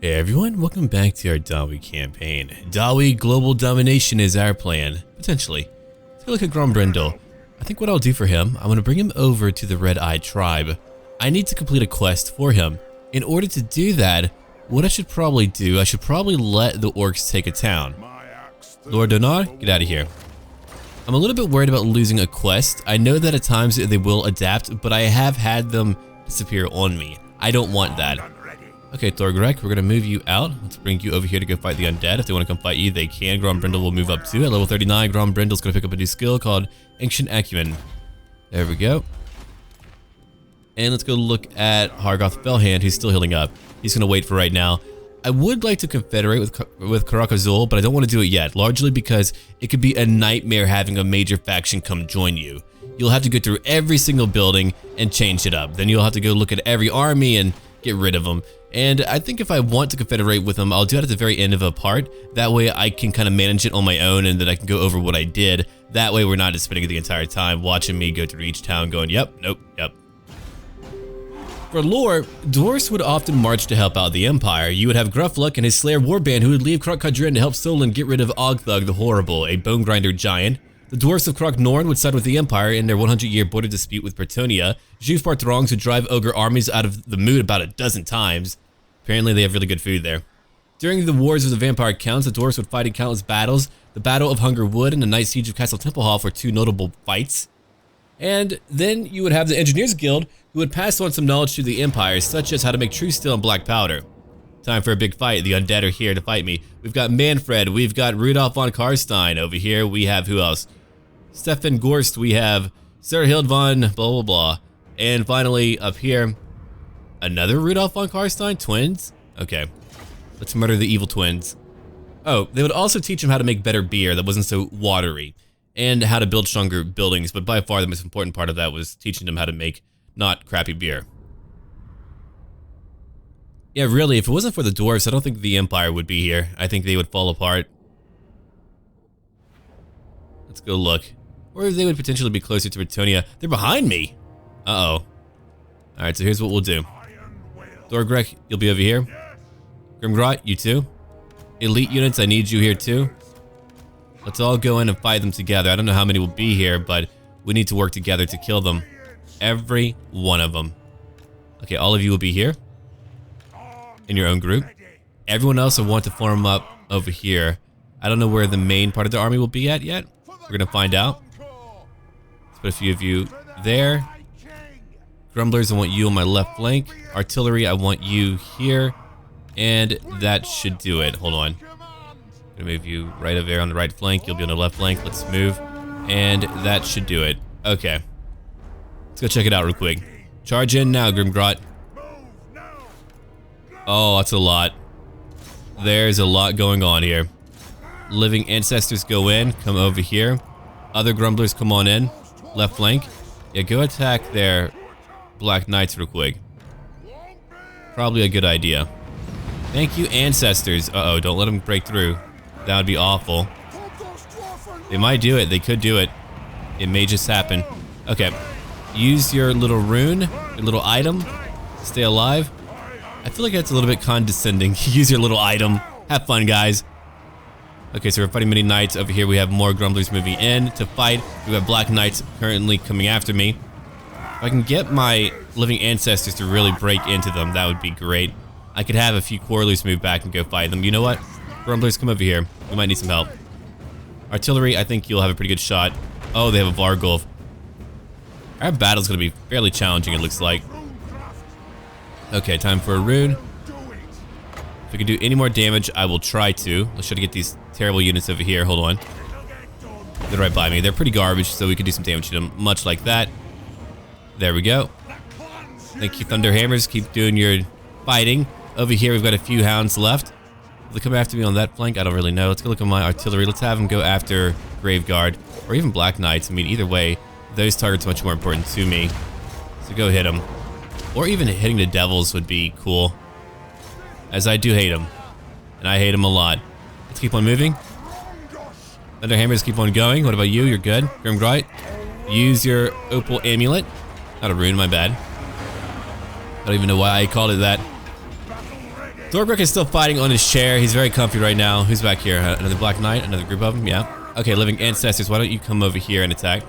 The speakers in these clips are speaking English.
Hey everyone, welcome back to our Dawi campaign. Dawi Global Domination is our plan, potentially. Let's go look at Grombrindle. I think what I'll do for him, I'm going to bring him over to the Red-Eyed Tribe. I need to complete a quest for him. In order to do that, what I should probably do, I should probably let the orcs take a town. Lord Donar, get out of here. I'm a little bit worried about losing a quest. I know that at times they will adapt, but I have had them disappear on me. I don't want that. Okay, Thorgrek, we're gonna move you out. Let's bring you over here to go fight the Undead. If they want to come fight you, they can. Grombrindle will move up too. At level 39, Grombrindle's gonna pick up a new skill called Ancient Acumen. There we go. And let's go look at Hargoth Fellhand, who's still healing up. He's gonna wait for right now. I would like to confederate with Karakazul, but I don't want to do it yet, largely because it could be a nightmare having a major faction come join you. You'll have to go through every single building and change it up. Then you'll have to go look at every army and get rid of them. And I think if I want to confederate with them, I'll do it at the very end of a part. That way I can kind of manage it on my own and then I can go over what I did. That way we're not just spending the entire time watching me go through each town going, yep, nope, yep. For lore, Dwarfs would often march to help out the Empire. You would have Gruffluck and his Slayer warband who would leave Krog-Gar to help Solon get rid of Ogthug the Horrible, a bone grinder giant. The Dwarfs of Krog-Norn would side with the Empire in their 100-year border dispute with Bretonnia. Jufar Throngs would drive ogre armies out of the mood about a dozen times. Apparently they have really good food there. During the Wars of the Vampire Counts, the Dwarfs would fight in countless battles. The Battle of Hunger Wood and the Night Siege of Castle Templehof were two notable fights. And then you would have the Engineers Guild, who would pass on some knowledge to the Empire, such as how to make true steel and black powder. Time for a big fight. The Undead are here to fight me. We've got Manfred, we've got Rudolf von Karstein. Over here we have who else? Stefan Gorst, we have Serhild von blah blah blah. And finally up here, another Rudolf von Karstein? Twins? Okay, let's murder the evil twins. Oh, they would also teach him how to make better beer that wasn't so watery, and how to build stronger buildings, but by far the most important part of that was teaching them how to make not crappy beer. Yeah, really, if it wasn't for the Dwarves, I don't think the Empire would be here. I think they would fall apart. Let's go look. Or they would potentially be closer to Bretonnia. They're behind me! Uh-oh. Alright, so here's what we'll do. Thorgrek, you'll be over here. Grimgrot, you too. Elite units, I need you here too. Let's all go in and fight them together. I don't know how many will be here, but we need to work together to kill them. Every one of them. Okay, all of you will be here. In your own group. Everyone else will want to form up over here. I don't know where the main part of the army will be at yet. We're gonna find out. Let's put a few of you there. Grumblers, I want you on my left flank. Artillery, I want you here. And that should do it. Hold on. I'm gonna move you right over there on the right flank. You'll be on the left flank. Let's move. And that should do it. Okay. Let's go check it out real quick. Charge in now, Grimgrot. Oh, that's a lot. There's a lot going on here. Living Ancestors go in. Come over here. Other Grumblers come on in. Left flank. Yeah, go attack their Black Knights real quick. Probably a good idea. Thank you, Ancestors. Uh-oh, don't let them break through. That would be awful. They might do it. They could do it. It may just happen. Okay. Use your little rune, your little item. Stay alive. I feel like that's a little bit condescending. Use your little item. Have fun, guys. Okay, so we're fighting many knights. Over here we have more grumblers moving in to fight. We have Black Knights currently coming after me. If I can get my living ancestors to really break into them, that would be great. I could have a few quarterlies move back and go fight them. You know what? Grumblers, come over here. We might need some help. Artillery, I think you'll have a pretty good shot. Oh, they have a Vargulf. Our battle's gonna be fairly challenging, it looks like. Okay, time for a rune. If we can do any more damage, I will try to. Let's try to get these terrible units over here. Hold on. They're right by me. They're pretty garbage, so we can do some damage to them. Much like that. There we go. Thank you, Thunderhammers. Keep doing your fighting. Over here, we've got a few hounds left. Will they come after me on that flank? I don't really know. Let's go look at my artillery. Let's have them go after Graveguard or even Black Knights. I mean, either way, those targets are much more important to me. So go hit them. Or even hitting the devils would be cool. As I do hate them. And I hate them a lot. Let's keep on moving. Thunderhammers, keep on going. What about you? You're good. Grimgrite. Use your Opal Amulet. Not a rune, my bad. I don't even know why I called it that. Thorgrek is still fighting on his chair. He's very comfy right now. Who's back here? Another Black Knight? Another group of them? Yeah. Okay, Living Ancestors, why don't you come over here and attack?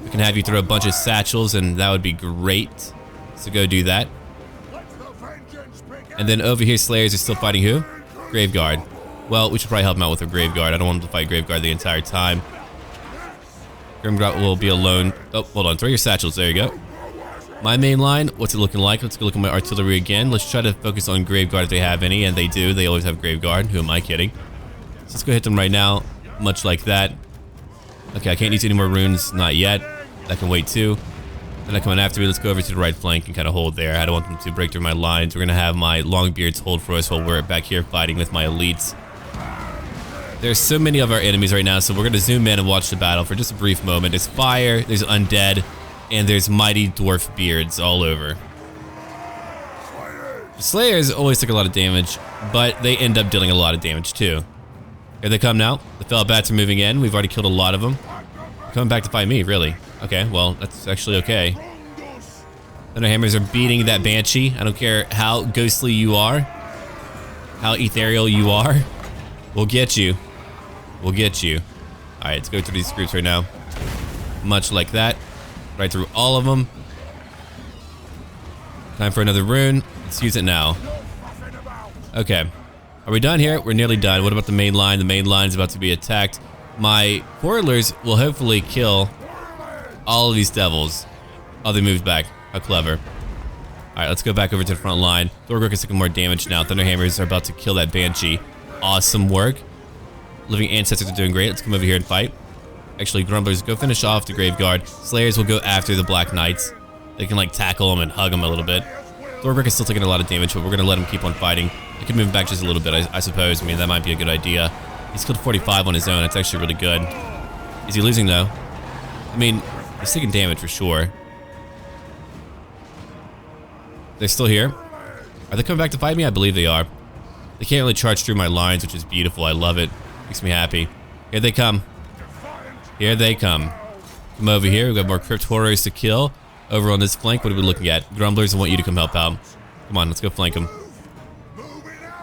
We can have you throw a bunch of satchels, and that would be great. So go do that. And then over here, Slayers are still fighting who? Graveguard. Well, we should probably help him out with a Graveguard. I don't want him to fight Graveguard the entire time. Grimgrot will be alone. Oh, hold on. Throw your satchels. There you go. My main line, what's it looking like? Let's go look at my artillery again. Let's try to focus on Graveguard if they have any, and they do. They always have Graveguard. Who am I kidding? So let's go hit them right now. Much like that. Okay, I can't use any more runes. Not yet. That can wait too. They're not coming after me. Let's go over to the right flank and kind of hold there. I don't want them to break through my lines. We're going to have my Longbeards hold for us while we're back here fighting with my elites. There's so many of our enemies right now, so we're going to zoom in and watch the battle for just a brief moment. There's fire, there's undead, and there's mighty dwarf beards all over. The Slayers always take a lot of damage, but they end up dealing a lot of damage too. Here they come now. The Fell Bats are moving in. We've already killed a lot of them. Coming back to fight me, really. Okay, well, that's actually okay. Thunderhammers are beating that Banshee. I don't care how ghostly you are, how ethereal you are. We'll get you. We'll get you. Alright, let's go through these groups right now. Much like that. Right through all of them. Time for another rune. Let's use it now. Okay. Are we done here? We're nearly done. What about the main line? The main line is about to be attacked. My Quarrelers will hopefully kill all of these devils. Oh, they moved back. How clever. Alright, let's go back over to the front line. Thorgrek is taking more damage now. Thunderhammers are about to kill that Banshee. Awesome work. Living Ancestors are doing great. Let's come over here and fight. Actually, Grumblers, go finish off the Graveguard. Slayers will go after the Black Knights. They can, like, tackle them and hug them a little bit. Thorgrek is still taking a lot of damage, but we're going to let him keep on fighting. He can move back just a little bit, I suppose. I mean, that might be a good idea. He's killed 45 on his own. That's actually really good. Is he losing, though? I mean, he's taking damage for sure. They're still here. Are they coming back to fight me? I believe they are. They can't really charge through my lines, which is beautiful. I love it. Makes me happy. Here they come. Here they come. Come over here. We've got more Crypt Horrors to kill. Over on this flank, what are we looking at? Grumblers, I want you to come help out. Come on, let's go flank them.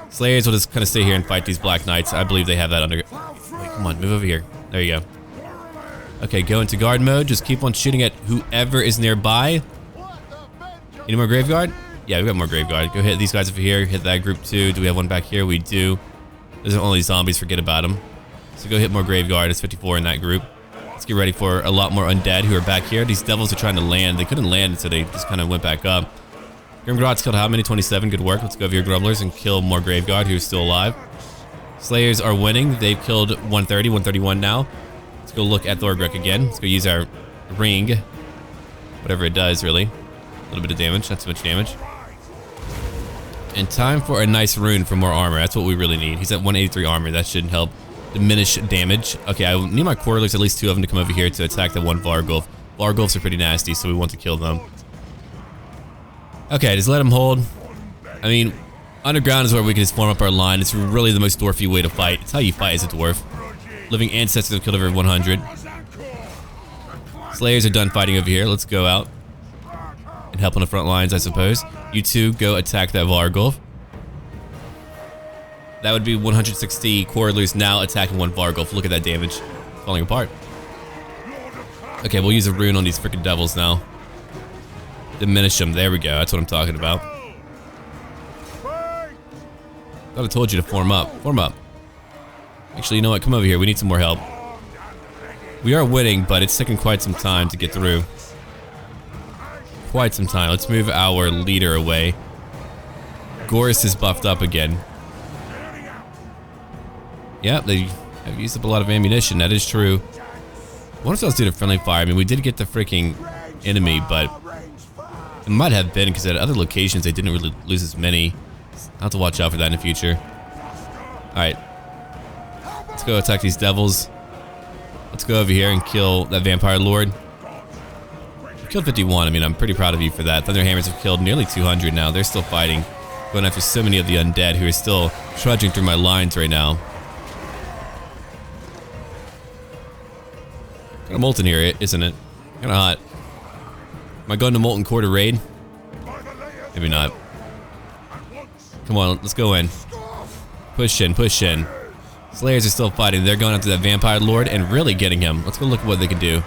Slayers will just kind of stay here and fight these Black Knights. I believe they have that under... Wait, come on, move over here. There you go. Okay, go into guard mode. Just keep on shooting at whoever is nearby. Any more Graveguard? Yeah, we've got more Graveguard. Go hit these guys over here. Hit that group too. Do we have one back here? We do. Those are only zombies. Forget about them. So go hit more Graveguard. It's 54 in that group. Let's get ready for a lot more Undead who are back here. These devils are trying to land. They couldn't land, so they just kind of went back up. Grimgrot's killed how many? 27. Good work. Let's go over here, Grumblers, and kill more Graveguard who's still alive. Slayers are winning. They've killed 130, 131 now. Let's go look at Thorgrek again. Let's go use our ring. Whatever it does, really. A little bit of damage. Not too much damage. And time for a nice rune for more armor. That's what we really need. He's at 183 armor. That should help diminish damage. Okay, I need my Quarrelers, at least 2 of them, to come over here to attack the one Vargulf. Vargulfs are pretty nasty, so we want to kill them. Okay, just let them hold. I mean, underground is where we can just form up our line. It's really the most dwarfy way to fight. It's how you fight as a dwarf. Living Ancestors have killed over 100. Slayers are done fighting over here. Let's go out and help on the front lines, I suppose. You two go attack that Vargulf. That would be 160 Quarrelers now attacking one Vargulf. Look at that damage. Falling apart. Okay, we'll use a rune on these freaking devils now. Diminish them. There we go. That's what I'm talking about. Thought I told you to form up. Form up. Actually, you know what? Come over here. We need some more help. We are winning, but it's taking quite some time to get through. Quite some time. Let's move our leader away. Gorus is buffed up again. Yep, they have used up a lot of ammunition. That is true. I wonder if that was due to friendly fire. I mean, we did get the freaking enemy, but it might have been because at other locations they didn't really lose as many. I'll have to watch out for that in the future. Alright. Let's go attack these devils. Let's go over here and kill that Vampire Lord. We killed 51. I mean, I'm pretty proud of you for that. Thunderhammers have killed nearly 200 now. They're still fighting. Going after so many of the undead who are still trudging through my lines right now. Kind of molten here, isn't it? Kind of hot. Am I going to Molten Core to raid? Maybe not. Come on, let's go in. Push in, push in. Slayers are still fighting. They're going after that Vampire Lord and really getting him. Let's go look at what they can do.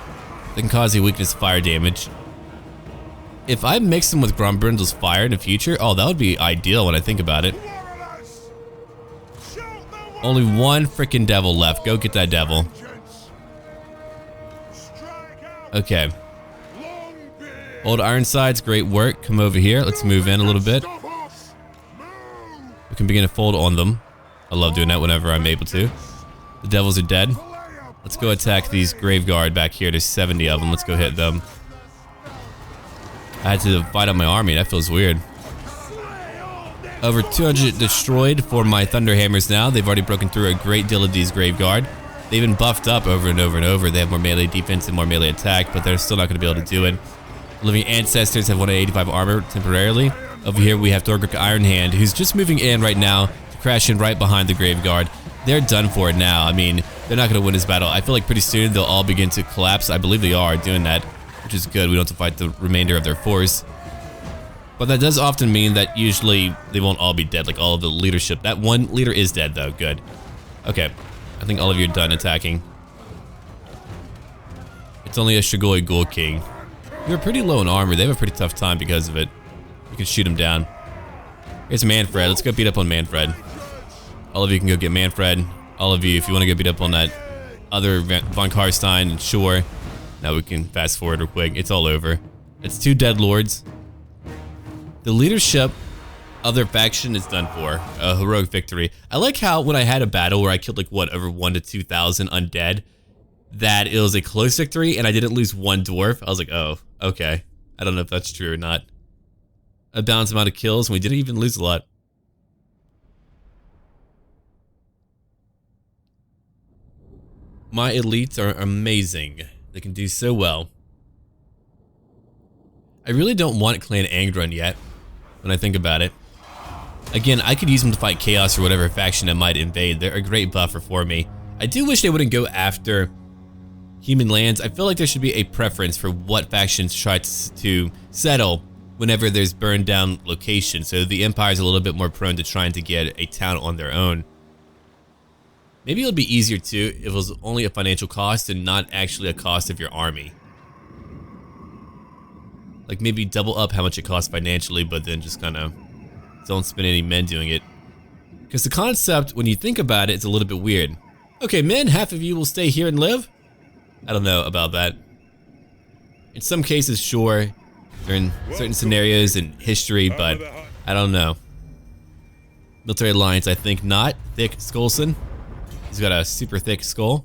They can cause a weakness fire damage. If I mix them with Grombrindle's fire in the future, oh, that would be ideal when I think about it. Only one freaking devil left. Go get that devil. Okay. Old Ironsides, great work. Come over here. Let's move in a little bit. We can begin to fold on them. I love doing that whenever I'm able to. The devils are dead. Let's go attack these Graveguard back here. There's 70 of them. Let's go hit them. I had to fight up my army. That feels weird. Over 200 destroyed for my Thunderhammers now. They've already broken through a great deal of these Graveguard. They've been buffed up over and over and over. They have more melee defense and more melee attack, but they're still not going to be able to do it. Living Ancestors have 185 armor temporarily. Over here we have Thorgrik Ironhand, who's just moving in right now to crash in right behind the Graveguard. They're done for it now. I mean, they're not going to win this battle. I feel like pretty soon they'll all begin to collapse. I believe they are doing that, which is good. We don't have to fight the remainder of their force. But that does often mean that usually they won't all be dead, like all of the leadership. That one leader is dead though, good. Okay, I think all of you are done attacking. It's only a Shigoi Ghoul King. They're pretty low in armor. They have a pretty tough time because of it. You can shoot him down. Here's Manfred. Let's go beat up on Manfred. All of you can go get Manfred. All of you, if you want to go beat up on that other Von Karstein, sure. Now we can fast forward real quick. It's all over. It's 2 dead lords. The leadership of their faction is done for. A heroic victory. I like how when I had a battle where I killed like what, over 1,000 to 2,000 undead, that it was a close victory and I didn't lose one dwarf. I was like, oh, okay. I don't know if that's true or not. A balanced amount of kills and we didn't even lose a lot. My elites are amazing. They can do so well. I really don't want Clan Angron yet, when I think about it. Again, I could use them to fight Chaos or whatever faction that might invade. They're a great buffer for me. I do wish they wouldn't go after human lands. I feel like there should be a preference for what factions try to settle whenever there's burned down locations. So the Empire's a little bit more prone to trying to get a town on their own. Maybe it would be easier too if it was only a financial cost and not actually a cost of your army. Like maybe double up how much it costs financially, but then just kind of don't spend any men doing it. Because the concept, when you think about it, it's a little bit weird. Okay, men, half of you will stay here and live? I don't know about that. In some cases, sure. During certain scenarios in history, but I don't know. Military alliance, I think not. Thick Skullson. He's got a super thick skull.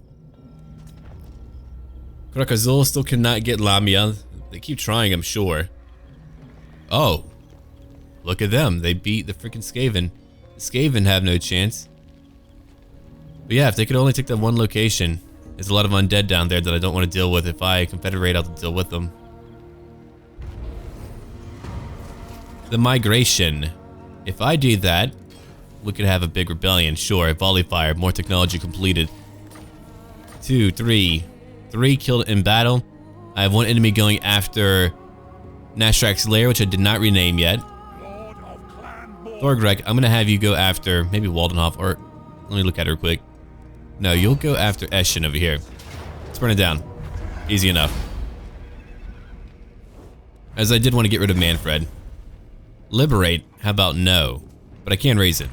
Krog-Gar still cannot get Lamia. They keep trying, I'm sure. Oh. Look at them. They beat the freaking Skaven. The Skaven have no chance. But yeah, if they could only take that one location. There's a lot of undead down there that I don't want to deal with. If I confederate, I'll deal with them. The migration. If I do that, we could have a big rebellion. Sure, volley fire, more technology completed. 2, 3. 3 killed in battle. I have one enemy going after Nashrak's lair, which I did not rename yet. Thorgrik, I'm gonna have you go after maybe Waldenhof, or let me look at her quick. No, you'll go after Eshin over here. Let's burn it down. Easy enough. As I did want to get rid of Manfred. Liberate, how about no? But I can raise it.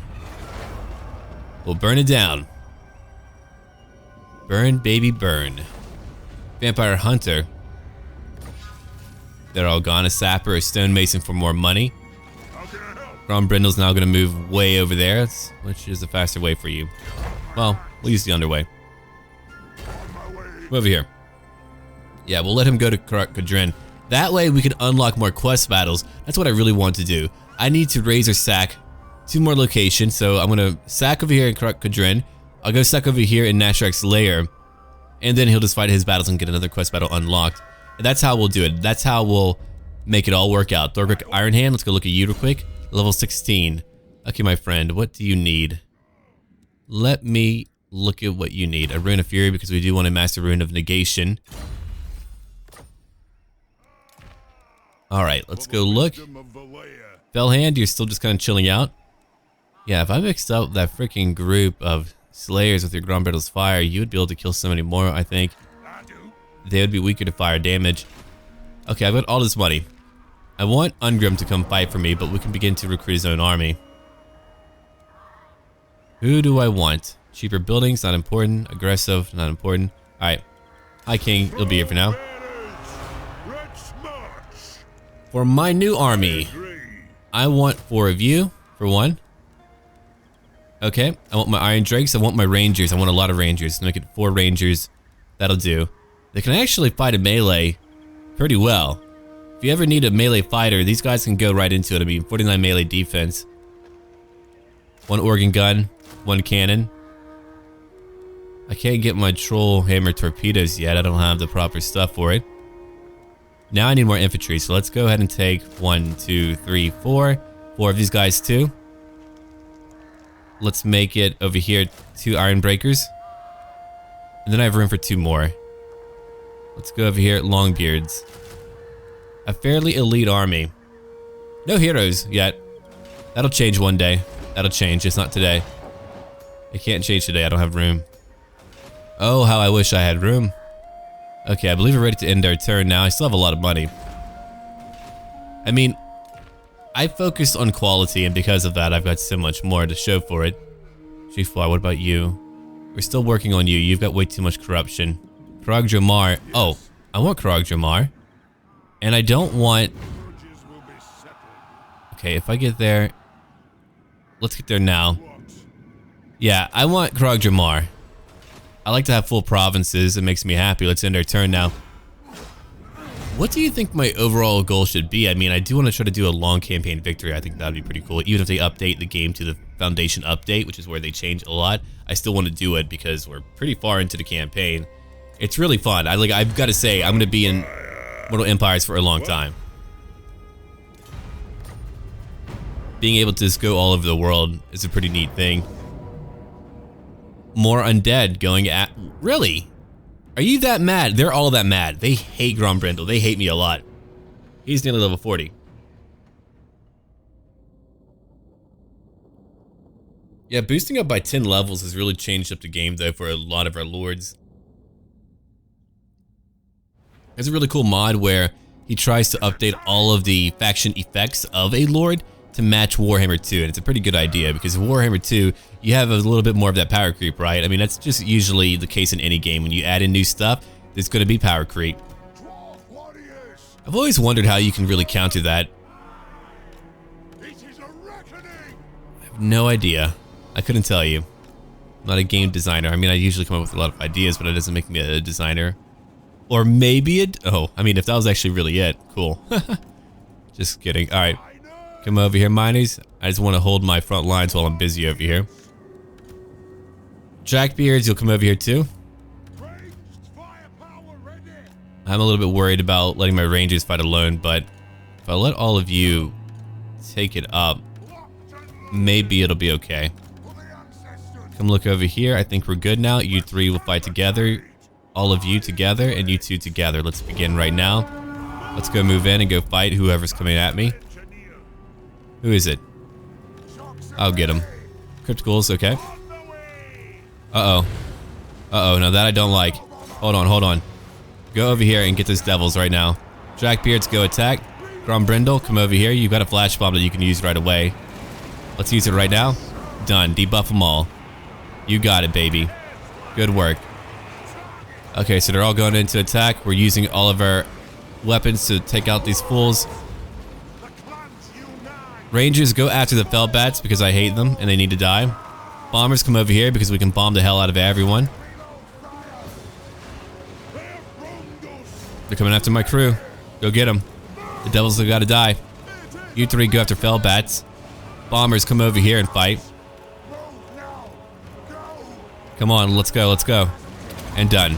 We'll burn it down. Burn, baby, burn. Vampire Hunter. They're all gone. A Sapper, a Stonemason for more money. Grombrindle's now going to move way over there, which is a faster way for you. Well, we'll use the underway. Come over here. Yeah, we'll let him go to Krog-Gar. That way we can unlock more quest battles. That's what I really want to do. I need to raise or sack 2 more locations, so I'm going to sack over here in Krog-Gar. I'll go sack over here in Nashrak's lair, and then he'll just fight his battles and get another quest battle unlocked. And that's how we'll do it. That's how we'll make it all work out. Thorgrik Ironhand, let's go look at you real quick. Level 16. Okay, my friend, what do you need? Let me look at what you need. A Rune of Fury, because we do want a Master Rune of Negation. Alright, let's go look. Fellhand, you're still just kind of chilling out. Yeah, if I mixed up that freaking group of Slayers with your Grombrindle's fire, you would be able to kill so many more, I think. They would be weaker to fire damage. Okay, I've got all this money. I want Ungrim to come fight for me, but we can begin to recruit his own army. Who do I want? Cheaper buildings, not important. Aggressive, not important. Alright. Hi, King. You'll be here for now. For my new army, I want 4 of you, for one. Okay, I want my Iron Drakes, I want my Rangers, I want a lot of Rangers. Let's make it 4 Rangers. That'll do. They can actually fight a melee pretty well. If you ever need a melee fighter, these guys can go right into it. I mean, 49 melee defense. 1 organ gun, 1 cannon. I can't get my troll hammer torpedoes yet. I don't have the proper stuff for it. Now I need more infantry, so let's go ahead and take 1, 2, 3, 4. 4 of these guys too. Let's make it over here 2 iron breakers. And then I have room for 2 more. Let's go over here, Longbeards. A fairly elite army. No heroes yet. That'll change one day. That'll change, just not today. It can't change today, I don't have room. Oh, how I wish I had room. Okay, I believe we're ready to end our turn now. I still have a lot of money. I mean, I focused on quality, and because of that, I've got so much more to show for it. G4, what about you? We're still working on you. You've got way too much corruption. Krog-Gar. Oh, I want Krog-Gar. And I don't want... Okay, if I get there... Let's get there now. Yeah, I want Krog-Gar. I like to have full provinces. It makes me happy. Let's end our turn now. What do you think my overall goal should be? I mean, I do want to try to do a long campaign victory. I think that would be pretty cool. Even if they update the game to the Foundation update, which is where they change a lot, I still want to do it because we're pretty far into the campaign. It's really fun. I've got to say, I'm going to be in Mortal Empires for a long time. Being able to just go all over the world is a pretty neat thing. More undead going at... Really? Are you that mad? They're all that mad. They hate Grombrindle. They hate me a lot. He's nearly level 40. Yeah, boosting up by 10 levels has really changed up the game, though, for a lot of our lords. There's a really cool mod where he tries to update all of the faction effects of a lord to match Warhammer 2, and it's a pretty good idea because in Warhammer 2, you have a little bit more of that power creep, right? I mean, that's just usually the case in any game. When you add in new stuff, there's going to be power creep. I've always wondered how you can really counter that. I have no idea. I couldn't tell you. I'm not a game designer. I mean, I usually come up with a lot of ideas, but it doesn't make me a designer. Or maybe it... Oh, I mean, if that was actually really it, cool. Just kidding. All right. Come over here, miners. I just want to hold my front lines while I'm busy over here. Jackbeards, you'll come over here too. I'm a little bit worried about letting my rangers fight alone, but if I let all of you take it up, maybe it'll be okay. Come look over here. I think we're good now. You 3 will fight together. All of you together, and you 2 together. Let's begin right now. Let's go move in and go fight whoever's coming at me. Who is it? I'll get him. Crypticals, okay. Uh-oh. Uh-oh, now that I don't like. Hold on. Go over here and get those devils right now. Jackbeards, go attack. Grombrindle, come over here. You've got a flash bomb that you can use right away. Let's use it right now. Done. Debuff them all. You got it, baby. Good work. Okay, so they're all going into attack. We're using all of our weapons to take out these fools. Rangers, go after the Felbats because I hate them and they need to die. Bombers, come over here because we can bomb the hell out of everyone. They're coming after my crew. Go get them. The devils have got to die. You 3 go after Felbats. Bombers, come over here and fight. Come on, let's go. And done.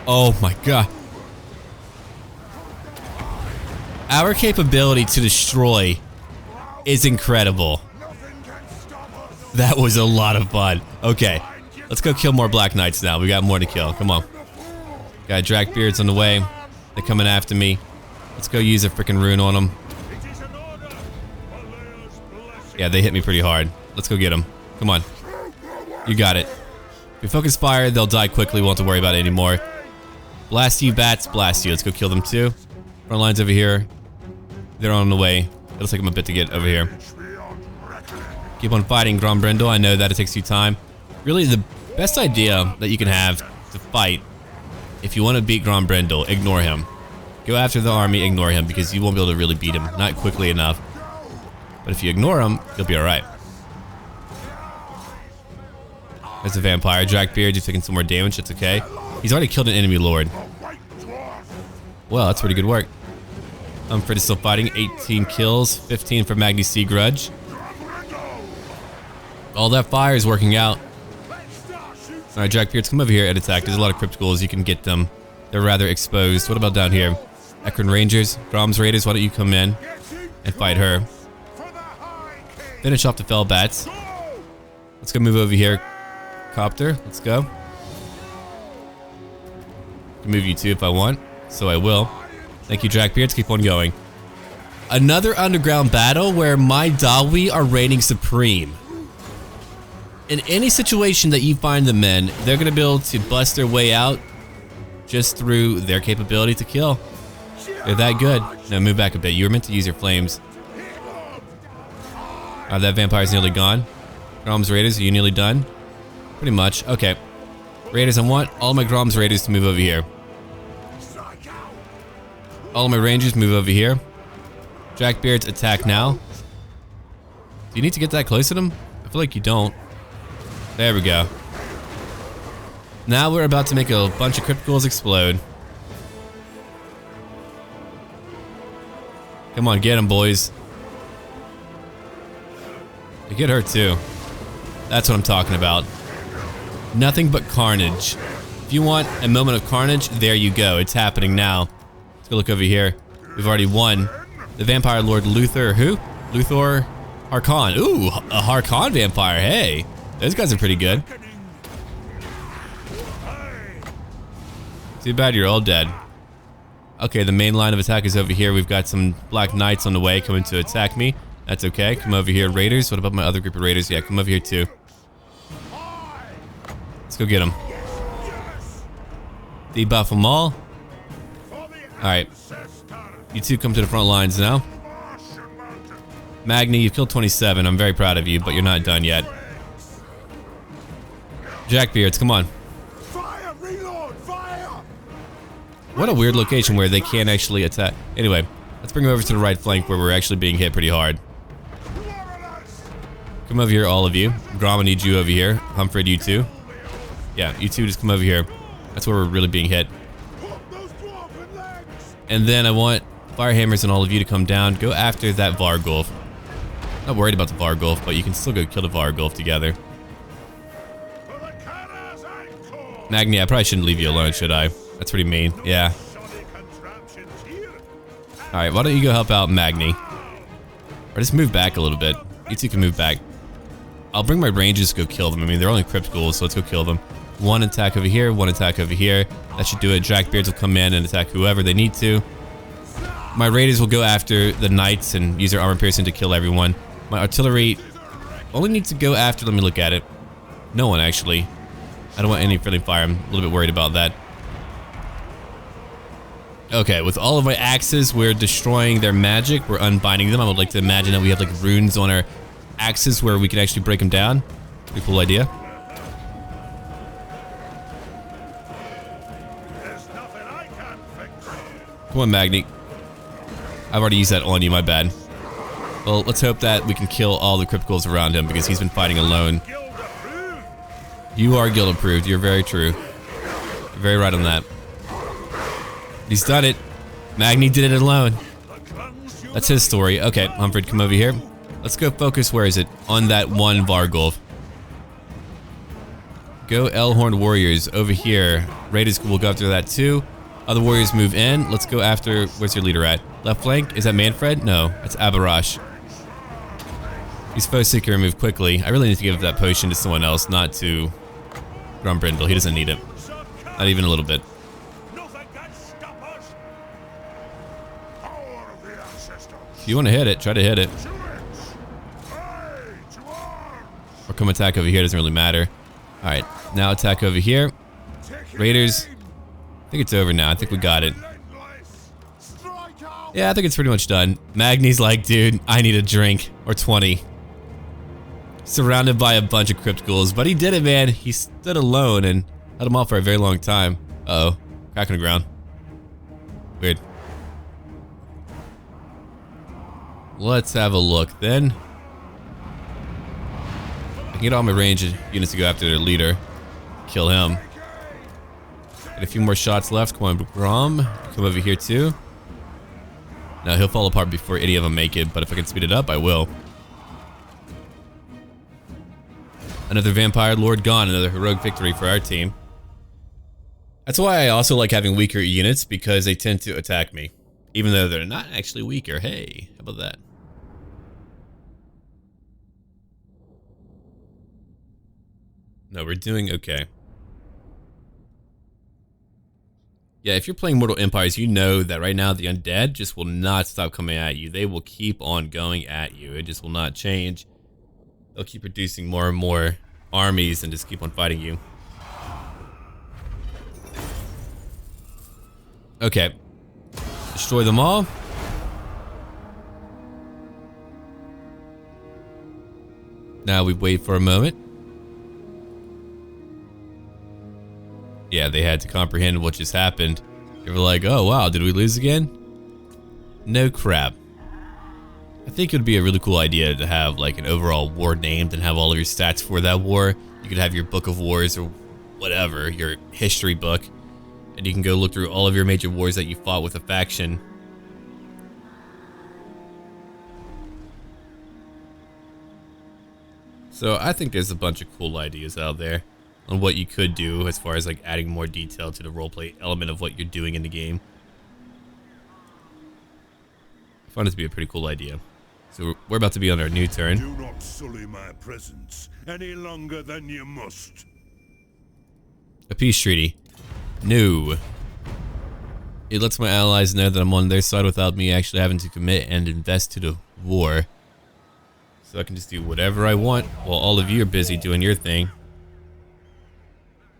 Oh my god. Our capability to destroy is incredible. That was a lot of fun. Okay, let's go kill more Black Knights now. We got more to kill. Come on. Got Jackbeards on the way. They're coming after me. Let's go use a freaking rune on them. Yeah, they hit me pretty hard. Let's go get them. Come on. You got it. If we focus fire, they'll die quickly. We won't have to worry about it anymore. Blast you, bats. Blast you. Let's go kill them too. Front lines over here. They're on the way. It'll take them a bit to get over here. Keep on fighting, Grombrindle. I know that it takes you time. Really, the best idea that you can have to fight, if you want to beat Grombrindle, ignore him. Go after the army, ignore him, because you won't be able to really beat him. Not quickly enough. But if you ignore him, you'll be alright. There's a vampire. Drackbeard, you've taken some more damage. It's okay. He's already killed an enemy lord. Well, that's pretty good work. Umfred is still fighting. 18 kills. 15 for Magni Sea Grudge. All that fire is working out. Alright, Drackbeards, come over here and attack. There's a lot of crypticals. You can get them. They're rather exposed. What about down here? Ekron Rangers, Grom's Raiders, why don't you come in and fight her? Finish off the Fellbats. Let's go move over here. Copter, let's go. I can move you too if I want, so I will. Thank you, Drackbeards. Keep on going. Another underground battle where my Dawi are reigning supreme. In any situation that you find them in, they're going to be able to bust their way out just through their capability to kill. They're that good. Now move back a bit. You were meant to use your flames. That vampire's nearly gone. Grom's Raiders, are you nearly done? Pretty much. Okay. Raiders, I want all my Grom's Raiders to move over here. All of my Rangers move over here. Drackbeards, attack now. Do you need to get that close to them? I feel like you don't. There we go. Now we're about to make a bunch of criticals explode. Come on, get them, boys. You get hurt too. That's what I'm talking about. Nothing but carnage. If you want a moment of carnage, there you go. It's happening now. Let's go look over here. We've already won. The Vampire Lord Luthor, who? Luthor Harkon. Ooh, a Harkon vampire. Hey, those guys are pretty good. Too bad you're all dead. Okay, the main line of attack is over here. We've got some Black Knights on the way coming to attack me. That's okay. Come over here, Raiders. What about my other group of Raiders? Yeah, come over here too. Let's go get them. Debuff them all. Alright. You two come to the front lines now. Magni, you've killed 27. I'm very proud of you, but you're not done yet. Jackbeards, come on. What a weird location where they can't actually attack. Anyway, let's bring them over to the right flank where we're actually being hit pretty hard. Come over here, all of you. Grom, I need you over here. Humfred, you two. Yeah, you two just come over here. That's where we're really being hit. And then I want Firehammers and all of you to come down. Go after that Vargulf. Not worried about the Vargulf, but you can still go kill the Vargulf together. Magni, I probably shouldn't leave you alone, should I? That's pretty mean. Yeah. Alright, why don't you go help out Magni? Or just move back a little bit. You two can move back. I'll bring my Rangers to go kill them. I mean, they're only crypticals, so let's go kill them. One attack over here, one attack over here. That should do it. Drackbeards will come in and attack whoever they need to. My Raiders will go after the Knights and use their armor piercing to kill everyone. My artillery only needs to go after, let me look at it. No one, actually. I don't want any friendly fire. I'm a little bit worried about that. Okay, with all of my axes, we're destroying their magic. We're unbinding them. I would like to imagine that we have like runes on our axes where we can actually break them down. Pretty cool idea. Come on, Magni. I've already used that on you, my bad. Well, let's hope that we can kill all the crypticals around him because he's been fighting alone. You are guild approved. You're very true. You're very right on that. He's done it. Magni did it alone. That's his story. Okay, Humfred, come over here. Let's go focus, where is it? On that one Vargulf. Go Elhorn Warriors over here. Raiders will go after that too. Other warriors move in. Let's go after, where's your leader at? Left flank? Is that Manfred? No, that's Abarash. He's foe seeker and move quickly. I really need to give that potion to someone else, not to Grombrindle. He doesn't need it. Not even a little bit. If you want to hit it, try to hit it. Or come attack over here, doesn't really matter. Alright, now attack over here. Raiders. I think it's over now. I think we got it. Yeah, I think it's pretty much done. Magni's like, dude, I need a drink. Or 20. Surrounded by a bunch of crypt ghouls. But he did it, man. He stood alone and held him off for a very long time. Uh-oh. Crack on the ground. Weird. Let's have a look then. I can get all my range units to go after their leader. Kill him. Get a few more shots left. Come on, Grom. Come over here too. Now he'll fall apart before any of them make it, but if I can speed it up, I will. Another Vampire Lord gone. Another heroic victory for our team. That's why I also like having weaker units, because they tend to attack me. Even though they're not actually weaker. Hey, how about that? No, we're doing okay. Yeah, if you're playing Mortal Empires, you know that right now the Undead just will not stop coming at you. They will keep on going at you. It just will not change. They'll keep producing more and more armies and just keep on fighting you. Okay. Destroy them all. Now we wait for a moment. Yeah, they had to comprehend what just happened. They were like, oh wow, did we lose again? No crap. I think it would be a really cool idea to have like an overall war named and have all of your stats for that war. You could have your book of wars or whatever, your history book. And you can go look through all of your major wars that you fought with a faction. So I think there's a bunch of cool ideas out there on what you could do as far as like adding more detail to the roleplay element of what you're doing in the game. I found it to be a pretty cool idea. So we're about to be on our new turn. Do not sully my presence any longer than you must. A peace treaty. No. It lets my allies know that I'm on their side without me actually having to commit and invest to the war. So I can just do whatever I want while all of you are busy doing your thing.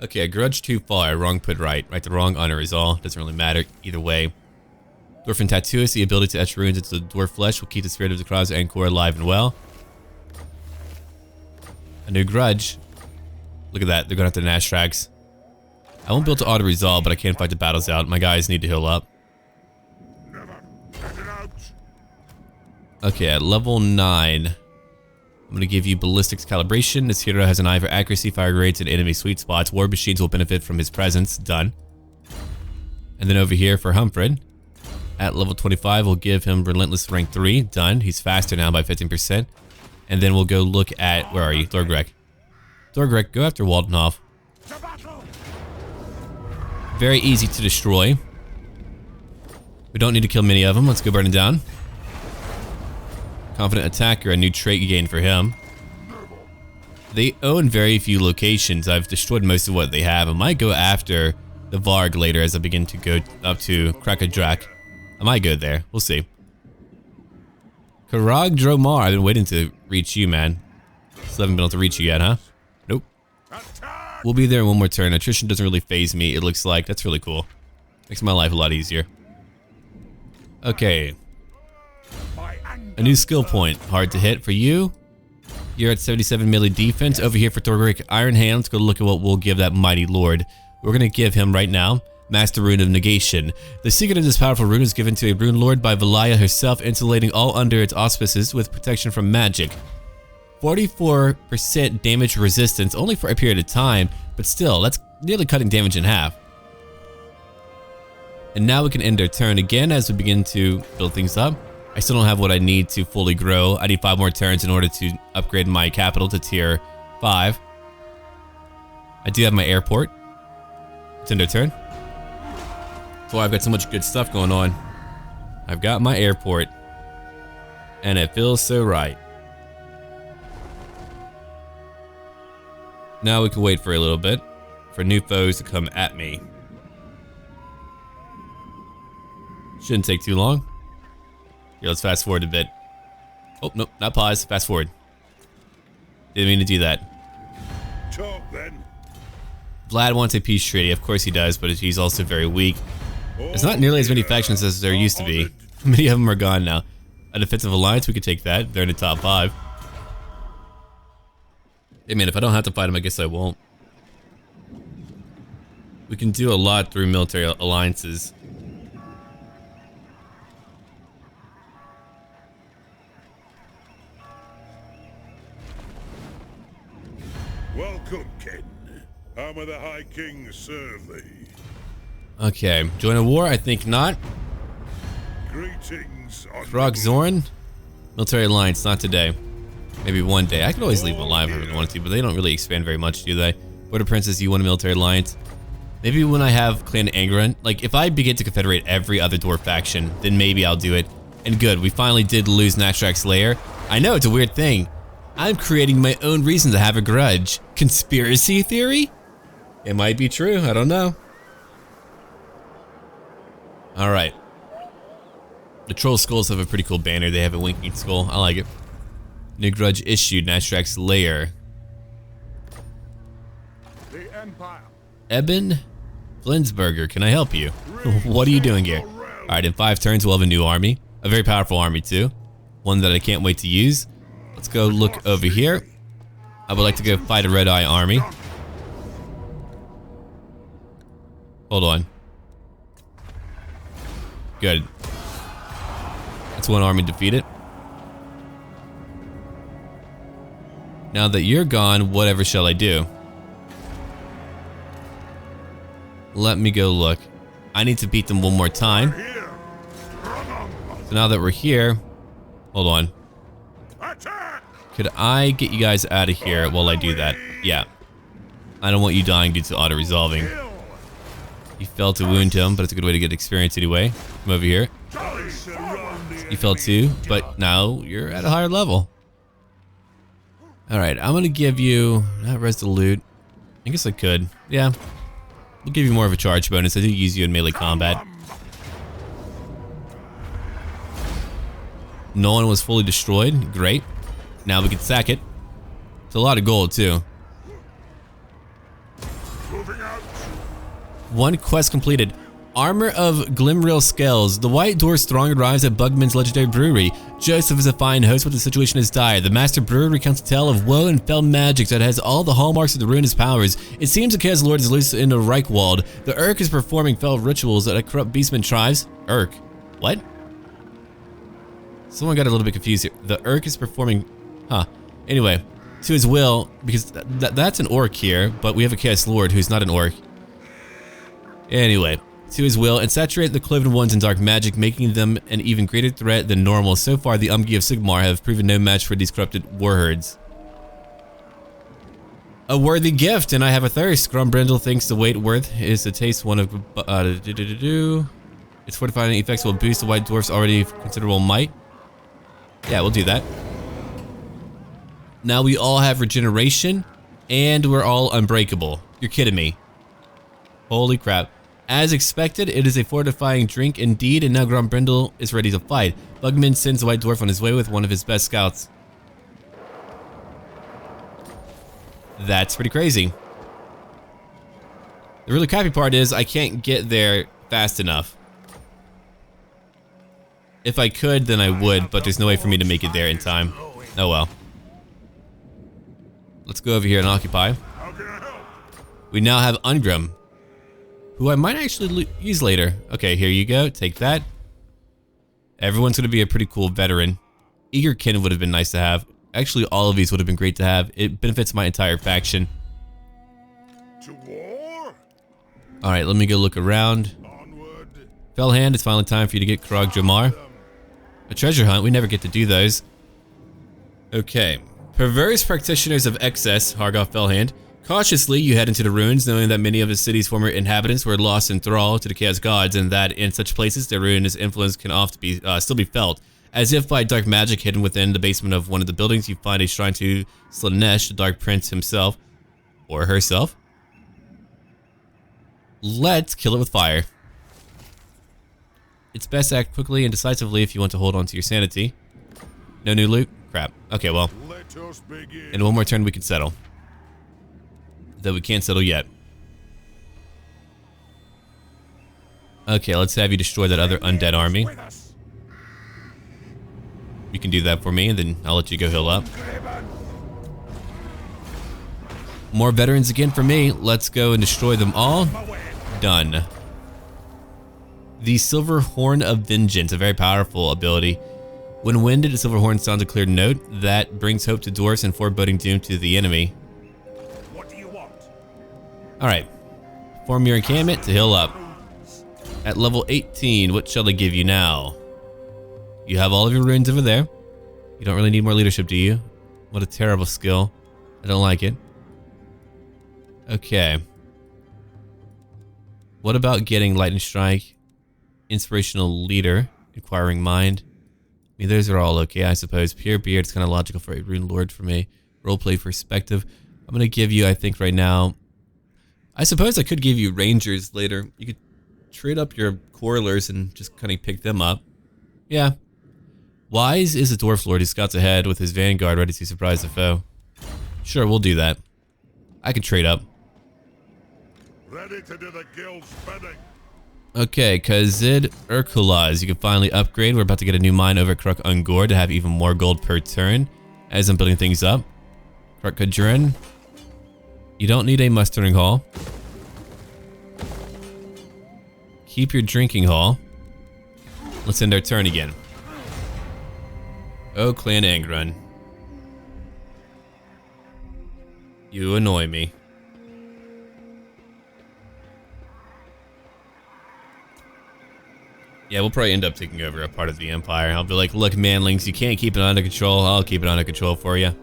Okay, I grudge too far, wrong put right. Right to wrong, honor is all. Doesn't really matter either way. Dwarf and Tattooist, the ability to etch runes into the dwarf flesh will keep the spirit of the Krog and core alive and well. A new grudge. Look at that, they're going after the Nash tracks. I won't be able to auto-resolve, but I can fight the battles out. My guys need to heal up. Okay, at level 9, I'm going to give you Ballistics Calibration. This hero has an eye for accuracy, fire rates, and enemy sweet spots. War machines will benefit from his presence. Done. And then over here for Humfred, at level 25, we'll give him Relentless rank 3. Done. He's faster now by 15%. And then we'll go look at, where are you? Thorgrek. Thorgrek, go after Waldenhoff. Very easy to destroy. We don't need to kill many of them. Let's go burn it down. Confident Attacker, a new trait gain for him. They own very few locations. I've destroyed most of what they have. I might go after the Varg later as I begin to go up to Krog-Gar. I might go there. We'll see. Krog-Gar, I've been waiting to reach you, man. Still haven't been able to reach you yet, huh? Nope. We'll be there in one more turn. Attrition doesn't really phase me, it looks like. That's really cool. Makes my life a lot easier. Okay. A new skill point. Hard to hit for you. You're at 77 melee defense. Over here for Thorgrek, Iron Hand. Let's go look at what we'll give that mighty lord. We're going to give him right now Master Rune of Negation. The secret of this powerful rune is given to a rune lord by Valaya herself, insulating all under its auspices with protection from magic. 44% damage resistance, only for a period of time, but still, that's nearly cutting damage in half. And now we can end our turn again as we begin to build things up. I still don't have what I need to fully grow. I need 5 more turns in order to upgrade my capital to tier 5. I do have my airport. Let's end our turn. That's why I've got so much good stuff going on. I've got my airport, and it feels so right. Now we can wait for a little bit for new foes to come at me. Shouldn't take too long. Here, let's fast forward a bit. Oh, nope, not pause, fast forward. Didn't mean to do that. Talk then. Vlad wants a peace treaty. Of course he does, but he's also very weak. There's not nearly as many factions as there used to be. Many of them are gone now. A defensive alliance, we could take that. They're in the top 5. I mean, if I don't have to fight them, I guess I won't. We can do a lot through military alliances. Welcome, Ken. How may the High King serve thee? Okay, join a war? I think not. Greetings. Krog-Zorn? Military alliance, not today. Maybe one day. I could always leave them alive if I really wanted to, but they don't really expand very much, do they? Border Princess, you want a military alliance? Maybe when I have Clan Angron, like if I begin to confederate every other dwarf faction, then maybe I'll do it. And good, we finally did lose Nashrak's lair. I know, it's a weird thing. I'm creating my own reason to have a grudge. Conspiracy theory? It might be true, I don't know. Alright. The Troll Skulls have a pretty cool banner. They have a winking skull. I like it. New grudge issued, Nashrak's lair. The Empire. Eben Flensburger, can I help you? What are you doing here? Alright, in 5 turns we'll have a new army. A very powerful army too. One that I can't wait to use. Let's go look over here. I would like to go fight a Red Eye army. Hold on. Good. That's one army defeated. Now that you're gone, whatever shall I do? Let me go look. I need to beat them one more time. So now that we're here, hold on. Could I get you guys out of here while I do that? Yeah. I don't want you dying due to auto-resolving. You fell to wound him, but it's a good way to get experience anyway. Come over here. You fell too, but now you're at a higher level. Alright, I'm gonna give you... not resolute. I guess I could. Yeah. We'll give you more of a charge bonus. I do use you in melee combat. No one was fully destroyed. Great. Now we can sack it. It's a lot of gold too. One quest completed. Armor of Glimril Scales. The White Dwarf's throng arrives at BUGMAN'S legendary brewery. Joseph is a fine host, but the situation is dire. The Master Brewer recounts a tale of woe and fell magic that has all the hallmarks of the ruinous powers. It seems the Chaos Lord is loose in the Reichwald. The Urk is performing fell rituals at a corrupt beastman tribes. Urk? What? Someone got a little bit confused here. The Urk is performing... huh. Anyway, to his will, because that's an orc here, but we have a Chaos Lord who's not an orc. Anyway, to his will, and saturate the Cloven Ones in dark magic, making them an even greater threat than normal. So far, the Umgi of Sigmar have proven no match for these corrupted warherds. A worthy gift, and I have a thirst. Grombrindle thinks the weight worth is to taste one of... its fortifying effects will boost the White Dwarf's already considerable might. Yeah, we'll do that. Now we all have regeneration, and we're all unbreakable. You're kidding me. Holy crap. As expected, it is a fortifying drink indeed, and now Grombrindle is ready to fight. BUGMAN sends the White Dwarf on his way with one of his best scouts. That's pretty crazy. The really crappy part is I can't get there fast enough. If I could, then I would, but there's no way for me to make it there in time. Oh well. Let's go over here and occupy. We now have Ungrim, who I might actually use later. Okay, here you go. Take that. Everyone's going to be a pretty cool veteran. Eagerkin would have been nice to have. Actually, all of these would have been great to have. It benefits my entire faction. To war? Alright, let me go look around. Onward. Fellhand, it's finally time for you to get Krog-Jamar. A treasure hunt, we never get to do those. Okay. Perverse practitioners of excess, Hargoth Fellhand. Cautiously, you head into the ruins, knowing that many of the city's former inhabitants were lost in thrall to the Chaos Gods, and that in such places, their ruinous influence can often be still be felt. As if by dark magic hidden within the basement of one of the buildings, you find a shrine to Slaanesh, the Dark Prince himself, or herself. Let's kill it with fire. It's best to act quickly and decisively if you want to hold on to your sanity. No new loot? Crap. Okay, well, Let us begin. in one more turn we can settle. Though we can't settle yet. Okay, let's have you destroy that other undead army. You can do that for me, and then I'll let you go heal up. More veterans again for me. Let's go and destroy them all. Done. The Silver Horn of Vengeance, a very powerful ability. When winded, a silver horn sounds a clear note that brings hope to dwarfs and foreboding doom to the enemy. What do you want? Alright. Form your encampment to heal up. At level 18, what shall I give you now? You have all of your runes over there. You don't really need more leadership, do you? What a terrible skill. I don't like it. Okay. What about getting Lightning Strike, Inspirational Leader, Inquiring Mind? I mean, those are all okay, I suppose. Pure Beard is kind of logical for a Rune Lord for me. Roleplay Perspective. I'm going to give you, I think right now... I suppose I could give you Rangers later. You could trade up your Quarrelers and just kind of pick them up. Yeah. Wise is a Dwarf Lord who scouts ahead with his Vanguard ready to surprise the foe. Sure, we'll do that. I can trade up. Ready to do the guild's bidding. Okay, Kazid Urkulaz, you can finally upgrade. We're about to get a new mine over at Krog-Gar to have even more gold per turn as I'm building things up. Krog-Gar, you don't need a mustering hall. Keep your drinking hall. Let's end our turn again. Oh, Clan Angron. You annoy me. Yeah, we'll probably end up taking over a part of the Empire. I'll be like, look, manlings, you can't keep it under control. I'll keep it under control for you.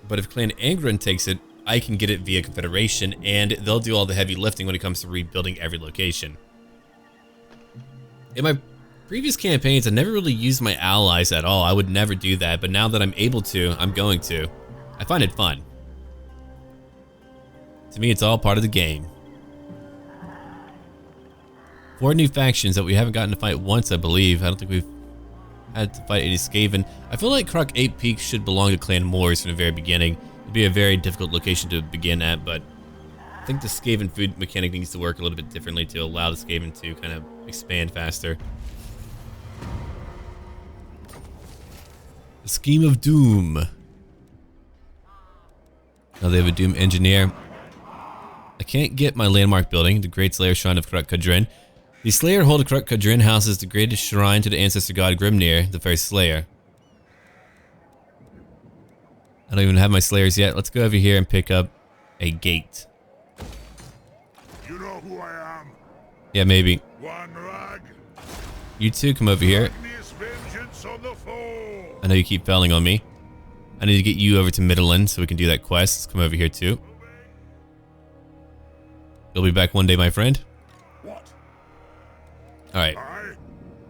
But if Clan Angron takes it, I can get it via Confederation, and they'll do all the heavy lifting when it comes to rebuilding every location. In my previous campaigns, I never really used my allies at all. I would never do that, but now that I'm able to, I'm going to. I find it fun. To me, it's all part of the game. 4 new factions that we haven't gotten to fight once, I believe. I don't think we've had to fight any Skaven. I feel like Krog 8 Peaks should belong to Clan Moors from the very beginning. It'd be a very difficult location to begin at, but I think the Skaven food mechanic needs to work a little bit differently to allow the Skaven to kind of expand faster. The Scheme of Doom. Now they have a Doom Engineer. I can't get my landmark building, the Great Slayer Shrine of Krog-Gar. The Slayer Hold of Krog-Gar houses the greatest shrine to the ancestor god Grimnir, the first Slayer. I don't even have my Slayers yet. Let's go over here and pick up a gate. You know who I am? Yeah, maybe. One rag. You two come over here. Vengeance on the foe. I know you keep failing on me. I need to get you over to Midland so we can do that quest. Let's come over here too. You'll be back one day, my friend. What? Alright.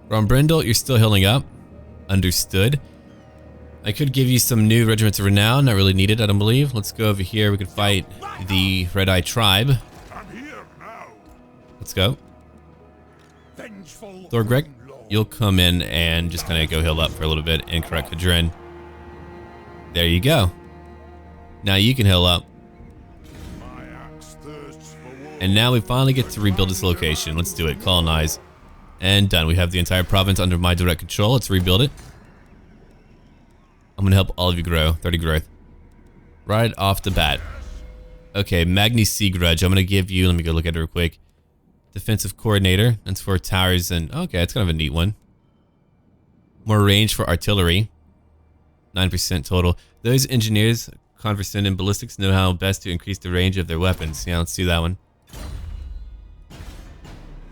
Grombrindle, you're still healing up. Understood. I could give you some new regiments of renown. Not really needed, I don't believe. Let's go over here. We could fight the Red Eye Tribe. I'm here now. Let's go. Vengeful Thorgreg, you'll come in and just kind of go heal up for a little bit and correct Hadrin. There you go. Now you can heal up. And now we finally get to rebuild this location. Let's do it. Colonize. And done. We have the entire province under my direct control. Let's rebuild it. I'm going to help all of you grow. 30 growth. Right off the bat. Okay, Magni Sea Grudge. I'm going to give you, let me go look at it real quick. Defensive Coordinator. That's for towers and, okay, that's kind of a neat one. More range for artillery. 9% total. Those engineers, conversant in ballistics, know how best to increase the range of their weapons. Yeah, let's do that one.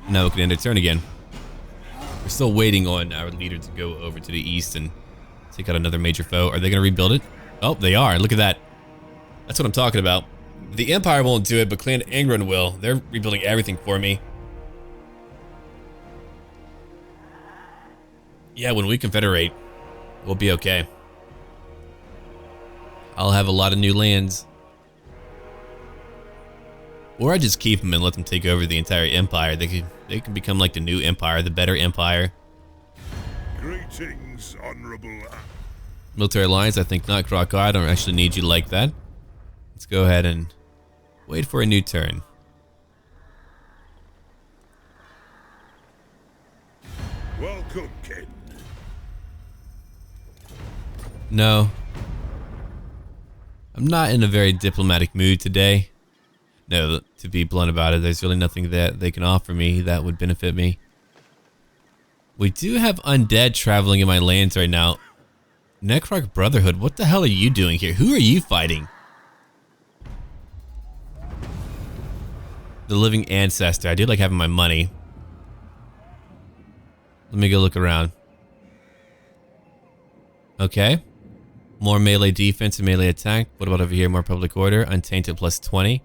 Now we can end our turn again. We're still waiting on our leader to go over to the east and take out another major foe. Are they going to rebuild it? Oh, they are. Look at that. That's what I'm talking about. The Empire won't do it, but Clan Angron will. They're rebuilding everything for me. Yeah, when we confederate, we'll be okay. I'll have a lot of new lands. Or I just keep them and let them take over the entire empire. They can become like the new empire, the better empire. Greetings, honorable. Military alliance, I think not. Krog-Gar, I don't actually need you like that. Let's go ahead and wait for a new turn. Welcome, Ken. No. I'm not in a very diplomatic mood today. No, to be blunt about it, there's really nothing that they can offer me that would benefit me. We do have undead traveling in my lands right now. Necroc Brotherhood, what the hell are you doing here? Who are you fighting? The Living Ancestor. I do like having my money. Let me go look around. Okay. More melee defense and melee attack. What about over here? More public order. Untainted plus 20.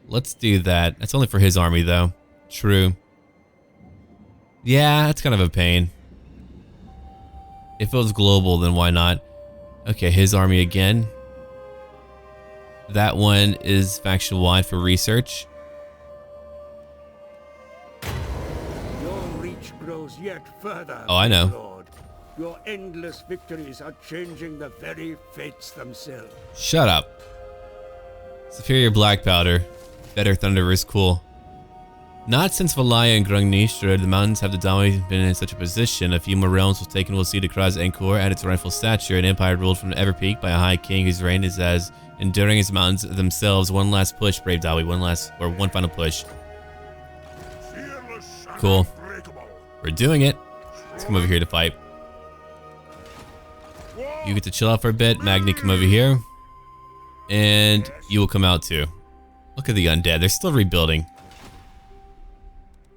Let's do that. That's only for his army though. True. Yeah, that's kind of a pain. If it was global, then why not? Okay, his army again. That one is faction-wide for research. Your reach grows yet further. Oh, I know. Lord. Your endless victories are changing the very fates themselves. Shut up. Superior black powder. Better thunder is cool. Not since Valaya and Grungnistra, the mountains have the Dawi been in such a position. A few more realms was taken will see the Kraz Angkor at its rightful stature. An empire ruled from Everpeak by a high king whose reign is as enduring as the mountains themselves. One last push, brave Dawi. One final push. Cool. We're doing it. Let's come over here to fight. You get to chill out for a bit. Magni, come over here. And you will come out too. Look at the undead. They're still rebuilding.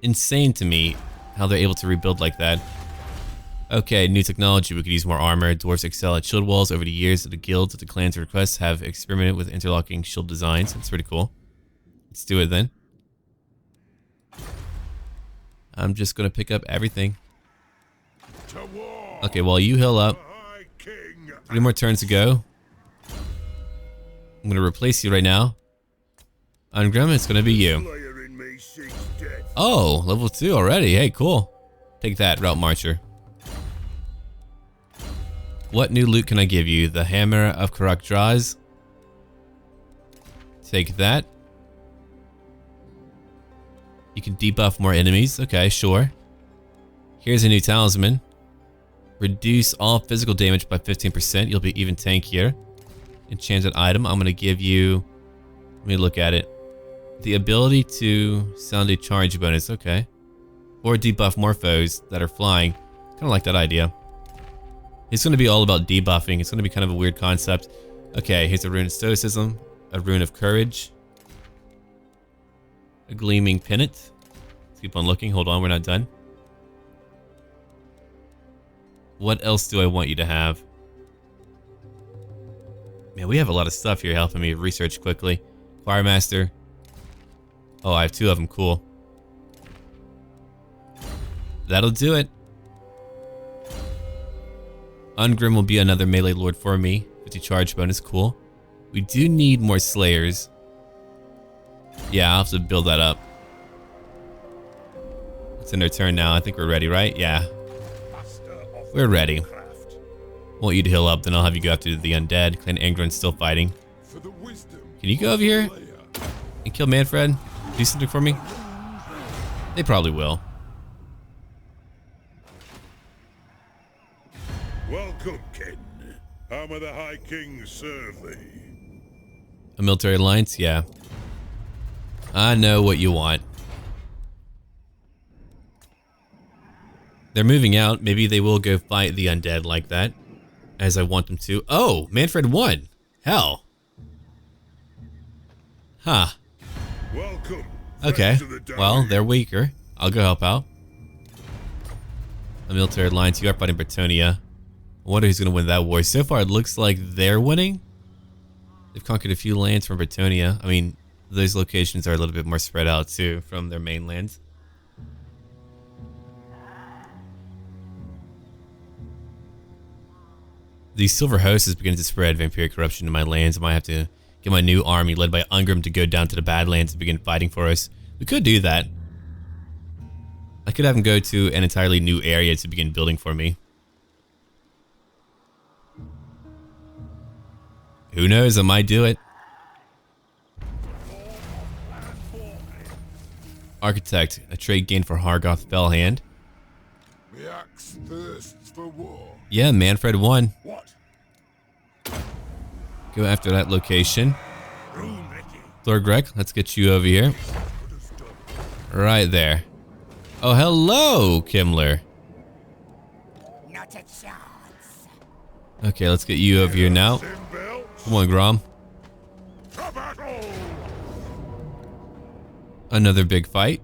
Insane to me how they're able to rebuild like that. Okay, new technology. We could use more armor. Dwarfs excel at shield walls. Over the years, the guilds, the clans requests have experimented with interlocking shield designs. That's pretty cool. Let's do it then. I'm just gonna pick up everything. Okay, while you heal up. 3 more turns to go. I'm gonna replace you right now. Ungrim, it's gonna be you. Oh, level 2 already. Hey, cool. Take that, Route Marcher. What new loot can I give you? The Hammer of Karak-Draz. Take that. You can debuff more enemies. Okay, sure. Here's a new talisman. Reduce all physical damage by 15%. You'll be even tankier. Enchanted item. I'm gonna give you... Let me look at it. The ability to sound a charge bonus, okay. Or debuff more foes that are flying. Kind of like that idea. It's going to be all about debuffing. It's going to be kind of a weird concept. Okay, here's a rune of stoicism, a rune of courage, a gleaming pennant. Let's keep on looking. Hold on, we're not done. What else do I want you to have? Man, we have a lot of stuff here helping me research quickly. Loremaster. Oh, I have 2 of them. Cool. That'll do it. Ungrim will be another melee lord for me. 50 charge bonus. Cool. We do need more slayers. Yeah, I'll have to build that up. It's in our turn now. I think we're ready, right? Yeah. We're ready. Want you to heal up, then I'll have you go after the undead. Clan Angron's still fighting. Can you go over here and kill Manfred? Do something for me? They probably will. Welcome, Ken. How may the High King serve thee? A military alliance? Yeah. I know what you want. They're moving out. Maybe they will go fight the undead like that, as I want them to. Oh, Manfred won. Hell. Huh. Welcome. Okay. Well, they're weaker. I'll go help out. A military alliance. You are fighting Bretonia. I wonder who's going to win that war. So far, it looks like they're winning. They've conquered a few lands from Bretonia. I mean, those locations are a little bit more spread out, too, from their mainlands. The Silver Host is beginning to spread vampiric corruption in my lands. I might have to get my new army led by Ungrim to go down to the Badlands and begin fighting for us. We could do that. I could have him go to an entirely new area to begin building for me. Who knows, I might do it. Architect, a trade gain for Hargoth Fellhand. The axe thirsts for war. Yeah, Manfred won. What? Go after that location. Thorgrek, let's get you over here. Right there. Oh, hello, Kimmler. Not a chance. Okay, let's get you over here now. Come on, Grom. Another big fight.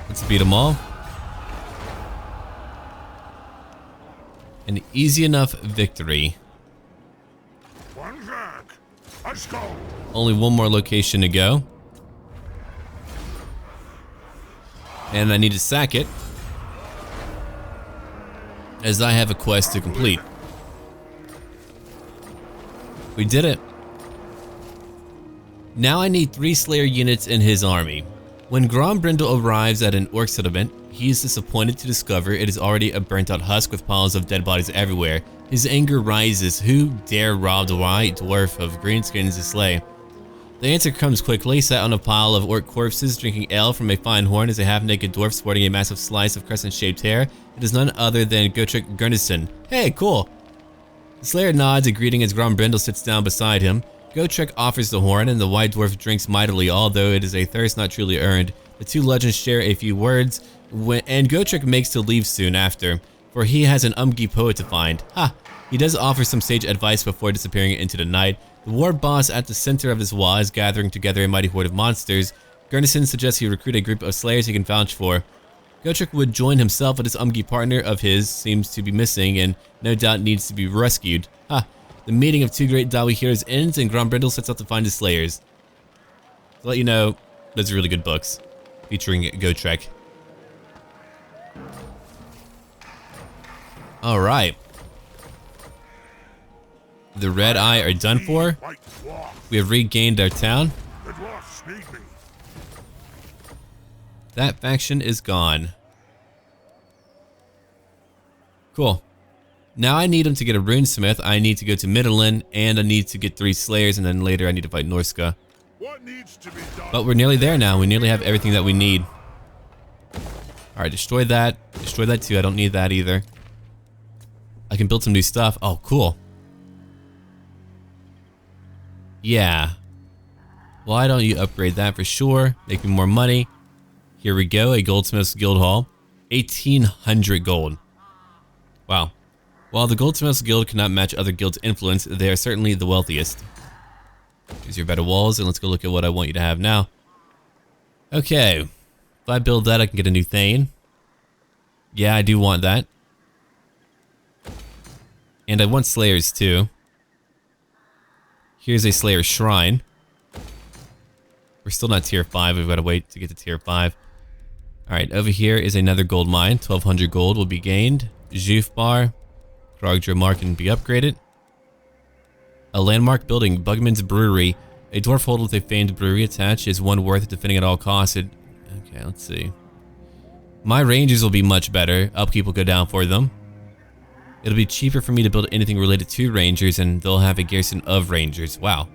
Let's beat them all. An easy enough victory. Let's go. Only one more location to go. And I need to sack it, as I have a quest to complete. We did it. Now I need 3 Slayer units in his army. When Grombrindle arrives at an orc settlement, he is disappointed to discover it is already a burnt out husk with piles of dead bodies everywhere. His anger rises. Who dare rob the white dwarf of greenskins to slay? The answer comes quickly. Sat on a pile of orc corpses, drinking ale from a fine horn, is a half-naked dwarf sporting a massive slice of crescent-shaped hair. It is none other than GOTREK Gurnison. Hey, cool. The Slayer nods a greeting as Grombrindle sits down beside him. GOTREK offers the horn, and the white dwarf drinks mightily, although it is a thirst not truly earned. The two legends share a few words, and GOTREK makes to leave soon after, for he has an Umgi poet to find. Ha! He does offer some sage advice before disappearing into the night. The war boss at the center of his wall is gathering together a mighty horde of monsters. Gurnison suggests he recruit a group of slayers he can vouch for. GOTREK would join himself, but this Umgi partner of his seems to be missing and no doubt needs to be rescued. Ha! The meeting of 2 great Dawi heroes ends and Grombrindle sets out to find his slayers. To let you know, those are really good books, featuring GOTREK. Alright. The Red Eye are done for. We have regained our town. That faction is gone. Cool. Now I need him to get a runesmith. I need to go to Middelin, and I need to get 3 slayers, and then later I need to fight Norska. But we're nearly there now. We nearly have everything that we need. Alright, destroy that. Destroy that too. I don't need that either. I can build some new stuff. Oh, cool. Yeah. Why don't you upgrade that for sure? Make me more money. Here we go, a Goldsmith's Guild Hall. 1,800 gold. Wow. While the Goldsmith's Guild cannot match other guilds' influence, they are certainly the wealthiest. Here's your better walls, and let's go look at what I want you to have now. Okay. If I build that, I can get a new Thane. Yeah, I do want that. And I want Slayers too. Here's a Slayer Shrine. We're still not tier 5. We've got to wait to get to tier 5. Alright, over here is another gold mine. 1,200 gold will be gained. Juf Bar. Krog-Gar Mark can be upgraded. A landmark building. BUGMAN'S Brewery. A dwarf hold with a famed brewery attached is one worth defending at all costs. Okay, let's see. My rangers will be much better. Upkeep will go down for them. It'll be cheaper for me to build anything related to rangers, and they'll have a garrison of rangers. Wow.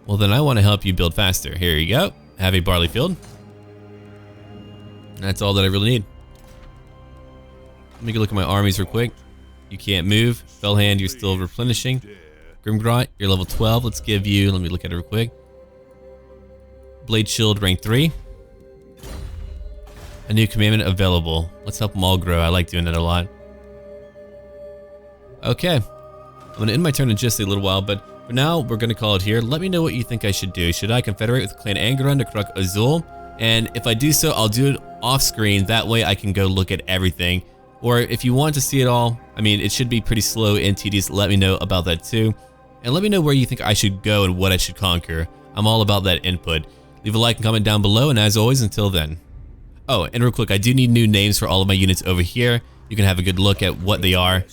Well, then I want to help you build faster. Here you go. Have a barley field. That's all that I really need. Let me go look at my armies real quick. You can't move. Fellhand, you're still replenishing. Grimgrot, you're level 12. Let's give you, let me look at it real quick. Blade Shield, rank 3. A new commandment available. Let's help them all grow. I like doing that a lot. Okay. I'm going to end my turn in just a little while, but for now, we're going to call it here. Let me know what you think I should do. Should I confederate with Clan Angaron to Kruk Azul? And if I do so, I'll do it off screen. That way I can go look at everything. Or if you want to see it all, I mean, it should be pretty slow and tedious. Let me know about that too. And let me know where you think I should go and what I should conquer. I'm all about that input. Leave a like and comment down below, and as always, until then. Oh, and real quick, I do need new names for all of my units over here. You can have a good look at what they are.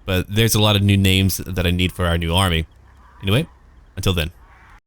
But there's a lot of new names that I need for our new army. Anyway, until then.